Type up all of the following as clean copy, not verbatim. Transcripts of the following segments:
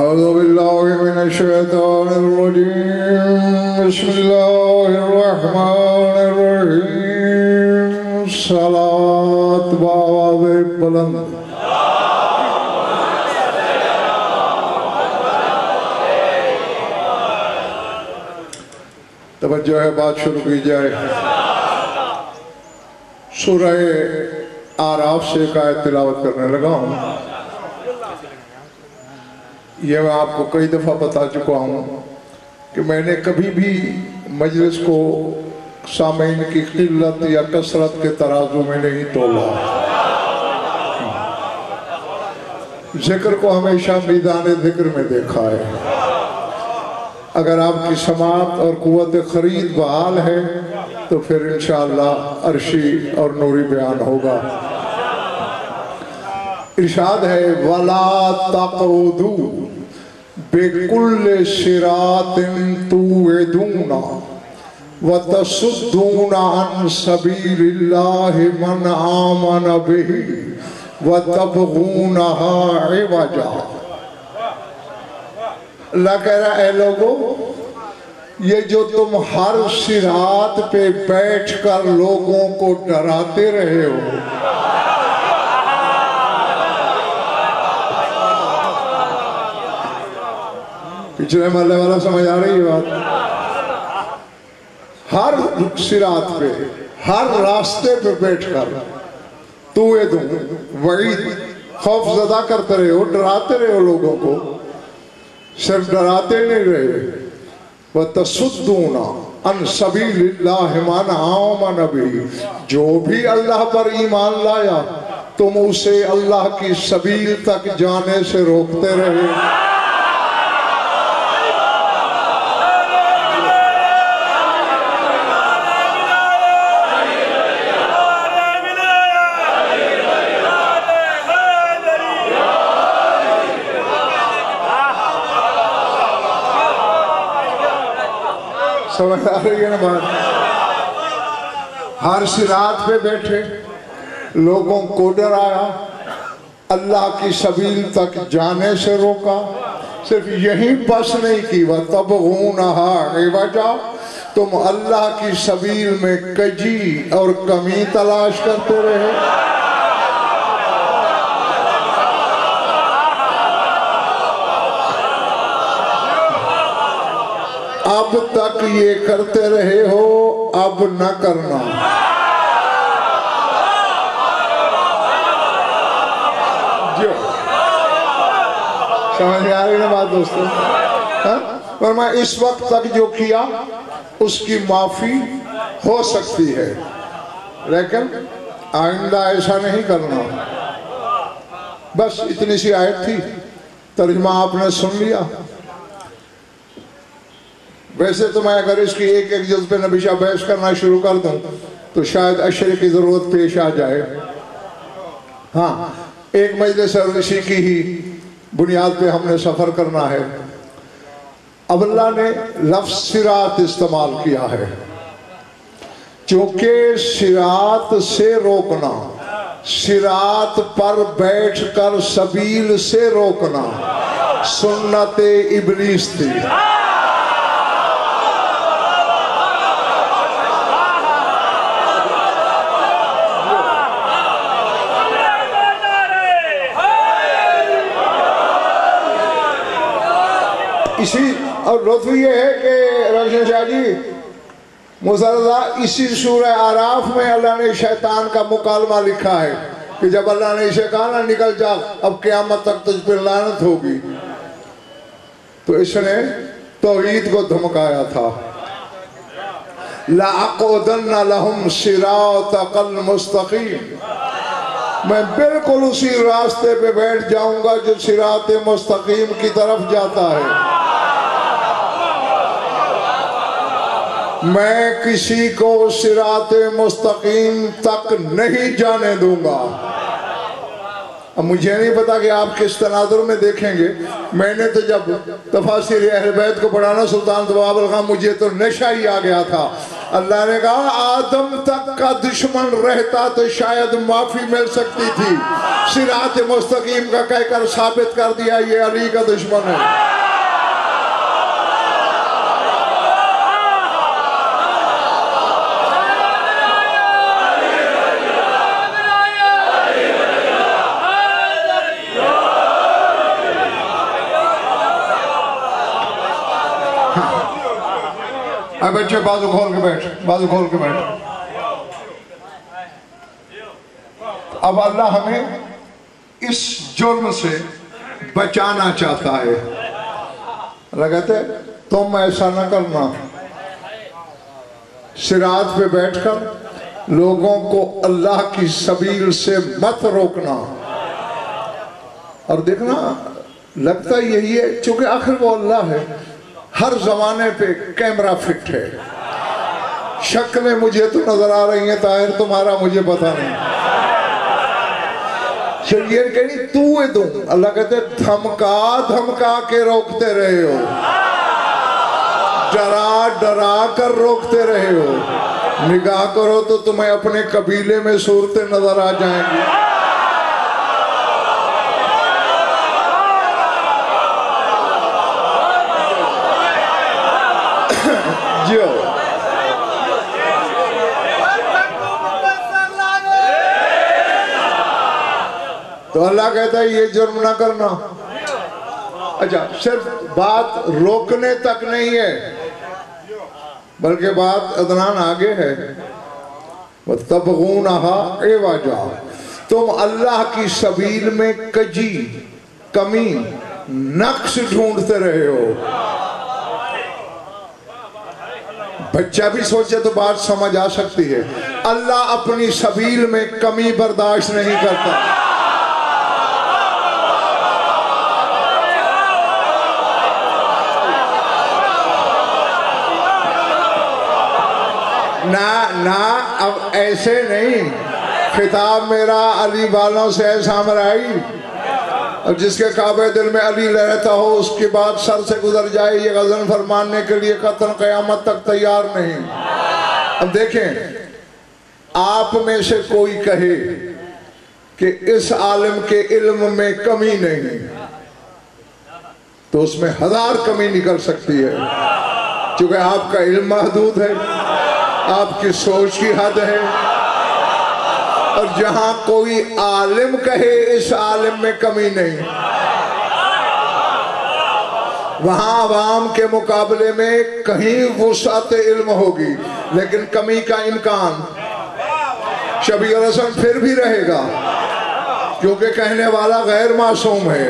أعوذ بالله من الشيطان الرجيم بسم الله الرحمن الرحيم صلاة بآواز بلند توجہ ہے بات شروع کی جائے سورہ آراف سے ایک آیت تلاوت کرنے لگا ہوں یہ میں آپ کو کئی دفعہ بتا چکا ہوں کہ میں نے کبھی بھی مجلس کو سامعین کی قلت یا کثرت کے ترازو میں نہیں تولا ذکر کو ہمیشہ میدان ذکر میں دیکھا ہے اگر آپ کی سماعت اور قوت خرید بحال ہے تو پھر انشاءاللہ عرشی اور نوری بیان ہوگا ارشاد ہے وَلَا تَقْعُدُوا بِكُلِّ صِرَاطٍ تُوعِدُونَ وَتَصُدُّونَ عَنْ سَبِيلِ اللَّهِ مَنْ آمَنَ بِهِ وَتَبْغُونَهَا عِوَجًا اللہ کہہ رہا ہے اے لوگو یہ جو تم ہر صراط پہ بیٹھ کر لوگوں کو ڈراتے رہے ہو پچھلے محلے والا سمجھ آ رہی ہے بات ہر صراط پہ ہر راستے پہ بیٹھ کر وعید خوف زدہ کرتے رہے ہو ڈراتے رہے ہو لوگوں کو صرف ڈراتے نہیں رہے وَتَصُدُّونَ عَنْ سَبِيلِ اللَّهِ مَنْ آمَنَ بِهِ جو بھی اللہ پر ایمان لایا تم اسے اللہ کی سبیل تک جانے سے روکتے رہے سمجھ آ رہی ہے نا بات ہر صراط پہ بیٹھے لوگوں کو ڈرایا اللہ کی سبیل تک جانے سے روکا صرف یہی بس نہیں کی وَتَبْغُونَهَا عِوَجًا تم اللہ کی سبیل میں کجی اور کمی تلاش کرتے رہے اب تک یہ کرتے رہے ہو اب نہ کرنا جو سمجھ آ رہی ہے بات دوستو فرمایا اس وقت تک جو کیا اس کی معافی ہو سکتی ہے لیکن آئندہ ایسا نہیں کرنا بس اتنی سی آیت تھی ترجمہ آپ نے سن لیا ویسے تو میں اگر اس کی ایک ایک جز پہ نبی شاہ بحث کرنا شروع کر دوں تو شاید اشرے کی ضرورت پیش آ جائے ہاں ایک مجلس اسی کی ہی بنیاد پہ ہم نے سفر کرنا ہے اب اللہ نے لفظ صراط استعمال کیا ہے چونکہ صراط سے روکنا صراط پر بیٹھ کر سبیل سے روکنا سنت ابلیس تھی اسی اور لطف یہ ہے کہ روشن شاہ جی مسلسل اسی سورہ آراف میں اللہ نے شیطان کا مکالمہ لکھا ہے کہ جب اللہ نے اسے کہا نا نکل جا اب قیامت تک تجھ پر لعنت ہوگی تو اس نے توحید کو دھمکایا تھا لَأَقْعُدَنَّ لَهُمْ صِرَاطَكَ الْمُسْتَقِيمَ میں بالکل اسی راستے پہ بیٹھ جاؤں گا جو صراط مستقیم کی طرف جاتا ہے میں کسی کو صراط مستقیم تک نہیں جانے دوں گا اب مجھے نہیں پتا کہ آپ کس تناظر میں دیکھیں گے میں نے تو جب تفاسیر اہل بیت کو پڑھانا سلطان طباب الخان مجھے تو نشہ ہی آ گیا تھا اللہ نے کہا آدم تک کا دشمن رہتا تو شاید معافی مل سکتی تھی सिरात मुस्तकीम का कहकर साबित कर दिया ये अली का दुश्मन है। अब बच्चे बाजू खोल के बैठ, बाजू खोल के बैठ। अब अल्लाह हमें इस जुर्म से बचाना चाहता है। अल्लाह कहते तुम ऐसा न करना, सिरात पे बैठकर लोगों को अल्लाह की सबील से मत रोकना। और देखना लगता यही है, चूंकि आखिर वो अल्लाह है, हर जमाने पे कैमरा फिट है। शक्लें मुझे तो नजर आ रही हैं ताहिर, तुम्हारा मुझे पता नहीं। शरीयत कही तू है तुम, अल्लाह कहते धमका धमका के रोकते रहे हो, डरा डरा कर रोकते रहे हो। निगाह करो तो तुम्हें अपने कबीले में सूरतें नजर आ जाएंगी। जो तो अल्लाह कहता है ये जुर्म ना करना। अच्छा, सिर्फ बात रोकने तक नहीं है, बल्कि बात अदनान आगे है। तबगूनहा एवाजा, तुम अल्लाह की सबील में कजी कमी नक्श ढूंढते रहे हो। बच्चा भी सोचे तो बात समझ आ सकती है। अल्लाह अपनी सबील में कमी बर्दाश्त नहीं करता। ना ना, अब ऐसे नहीं, खिताब मेरा अली वालों से है सामराई, और जिसके काबे दिल में अली रहता हो उसकी बात सर से गुजर जाए, ये गजन फरमाने के लिए कतन क़यामत तक तैयार नहीं। अब देखें, आप में से कोई कहे कि इस आलिम के इल्म में कमी नहीं, तो उसमें 1000 कमी निकल सकती है, क्योंकि आपका इल्म महदूद है, आपकी सोच की हद है। और जहां कोई आलिम कहे इस आलिम में कमी नहीं, वहां आवाम के मुकाबले में कहीं वुसअत इल्म होगी, लेकिन कमी का इम्कान शबीर हसन फिर भी रहेगा, क्योंकि कहने वाला गैर मासूम है।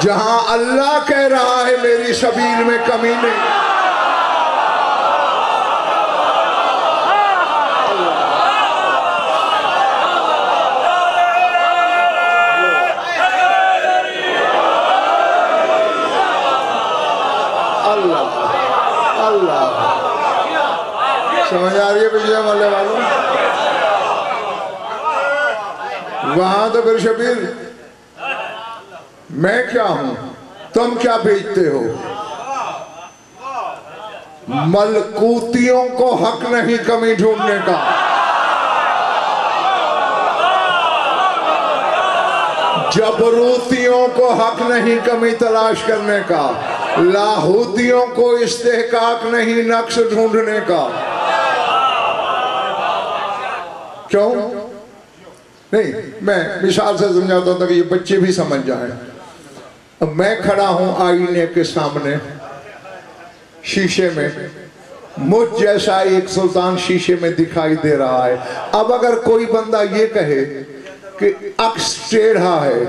जहां अल्लाह कह रहा है मेरी सबील में कमी नहीं, समझ आ रही है विजय मल्ले वालों? वहां तो फिर शबीर मैं क्या हूं, तुम क्या बेचते हो? मलकूतियों को हक नहीं कमी ढूंढने का, जबरूतियों को हक नहीं कमी तलाश करने का, लाहूतियों को इस्तेहकाक नहीं नक्श ढूंढने का। क्यों नहीं? मैं मिसाल से समझाता हूं ताकि ये बच्चे भी समझ जाएं। अब मैं खड़ा हूं आईने के सामने शीशे में, मुझ जैसा एक सुल्तान शीशे में दिखाई दे रहा है। अब अगर कोई बंदा ये कहे कि अक्स टेढ़ा है,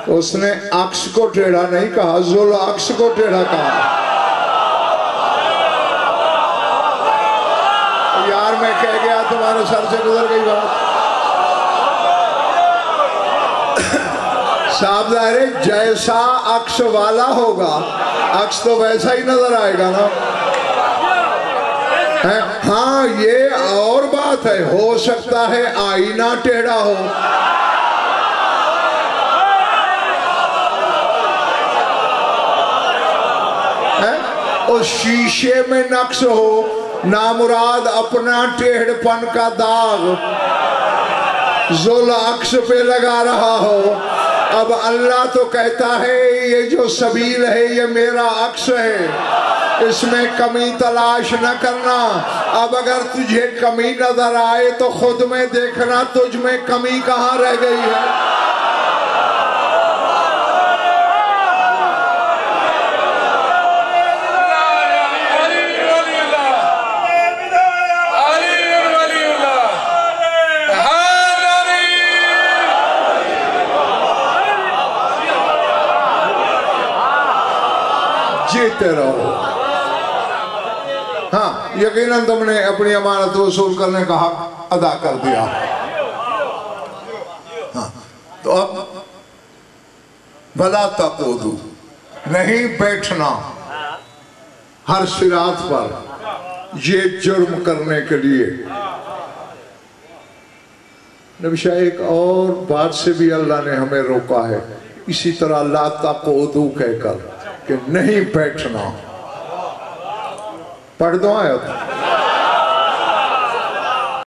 तो उसने अक्स को टेढ़ा नहीं कहा, जुल अक्स को टेढ़ा कहा। यार मैं कह गया, तुम्हारे सर से गुजर गई बात। साहब ज़ाहिर जैसा अक्स वाला होगा, अक्स तो वैसा ही नजर आएगा ना। हाँ, ये और बात है, हो सकता है आईना टेढ़ा हो, और शीशे में नक्श हो, नामुराद अपना टेढ़पन का दाग। ज़ुल अक्स पे लगा रहा हो। अब अल्लाह तो कहता है ये जो सबील है ये मेरा अक्स है, इसमें कमी तलाश न करना। अब अगर तुझे कमी नजर आए तो खुद में देखना तुझ में कमी कहाँ रह गई है। जीते रहो। हाँ, यकीनन तुमने अपनी अमानत वसूल करने का हक अदा कर दिया। हाँ, तो अब भला तक़ूदू, नहीं बैठना हर सिरात पर ये जुर्म करने के लिए। नबी शाह एक और बात से भी अल्लाह ने हमें रोका है, इसी तरह ला तक़ूदू कहकर कि नहीं बैठना। पढ़ दो आयत।